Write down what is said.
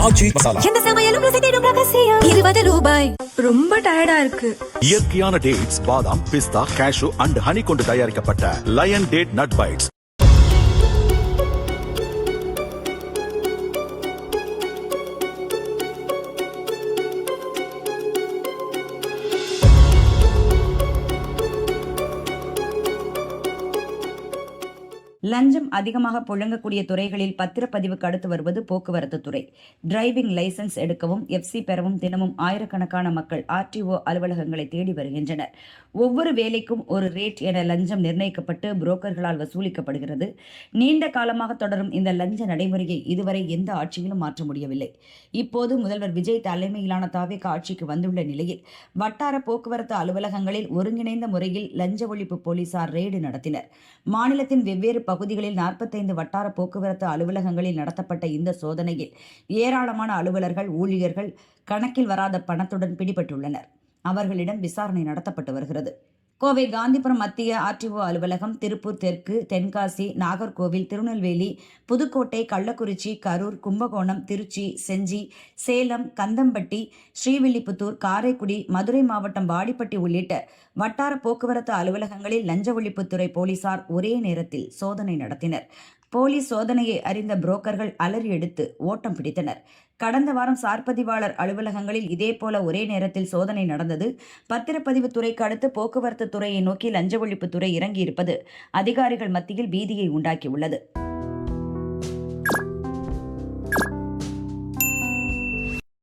ஆச்சி மசாலா. எந்த சமையலும் ருசி தேடும் ரகசியம். 20 ரூபாய். ரொம்ப டயர்டா இருக்கு. இயற்கையான டேட்ஸ், பாதாம், பிஸ்தா, கேஷு அண்ட் ஹனி கொண்டு தயாரிக்கப்பட்ட லயன் டேட் நட் பைட்ஸ். லஞ்சம் அதிகமாக புழங்கக்கூடிய துறைகளில் பத்திரப்பதிவுக்கு அடுத்து வருவது போக்குவரத்து துறை. டிரைவிங் லைசன்ஸ் எடுக்கவும் எஃப்சி பெறவும் தினமும் ஆயிரக்கணக்கான மக்கள் ஆர்டிஓ அலுவலகங்களை தேடி வருகின்றனர். ஒவ்வொரு வேலைக்கும் ஒரு ரேட் என லஞ்சம் நிர்ணயிக்கப்பட்டு புரோக்கர்களால் வசூலிக்கப்படுகிறது. நீண்ட காலமாக தொடரும் இந்த லஞ்ச நடைமுறையை இதுவரை எந்த ஆட்சியிலும் மாற்ற முடியவில்லை. இப்போது முதல்வர் விஜய் தலைமையிலான தாவேகா ஆட்சிக்கு வந்துள்ள நிலையில் வட்டார போக்குவரத்து அலுவலகங்களில் ஒருங்கிணைந்த முறையில் லஞ்ச ஒழிப்பு போலீசார் ரெய்டு நடத்தினர். மாநிலத்தின் வெவ்வேறு பகுதிகளில் 45 வட்டார போக்குவரத்து அலுவலகங்களில் நடத்தப்பட்ட இந்த சோதனையில் ஏராளமான அலுவலர்கள், ஊழியர்கள் கணக்கில் வராத பணத்துடன் பிடிபட்டுள்ளனர். அவர்களிடம் விசாரணை நடத்தப்பட்டு வருகிறது. கோவை காந்திபுரம் மத்திய ஆர்டிஓ அலுவலகம், திருப்பூர் தெற்கு, தென்காசி, நாகர்கோவில், திருநெல்வேலி, புதுக்கோட்டை, கள்ளக்குறிச்சி, கரூர், கும்பகோணம், திருச்சி, செஞ்சி, சேலம், கந்தம்பட்டி, ஸ்ரீவில்லிபுத்தூர், காரைக்குடி, மதுரை மாவட்டம் வாடிப்பட்டி உள்ளிட்ட வட்டார போக்குவரத்து அலுவலகங்களில் லஞ்ச ஒழிப்புத்துறை போலீசார் ஒரே நேரத்தில் சோதனை நடத்தினர். போலீஸ் சோதனையை அறிந்த புரோக்கர்கள் அலறி எடுத்து ஓட்டம் பிடித்தனர். கடந்த வாரம் சார்பதிவாளர் அலுவலகங்களில் இதேபோல ஒரே நேரத்தில் சோதனை நடந்தது. பத்திரப்பதிவு துறைக்கு அடுத்து போக்குவரத்து துறையை நோக்கி லஞ்ச ஒழிப்பு துறை இறங்கியிருப்பது அதிகாரிகள் மத்தியில் பீதியை உண்டாக்கியுள்ளது.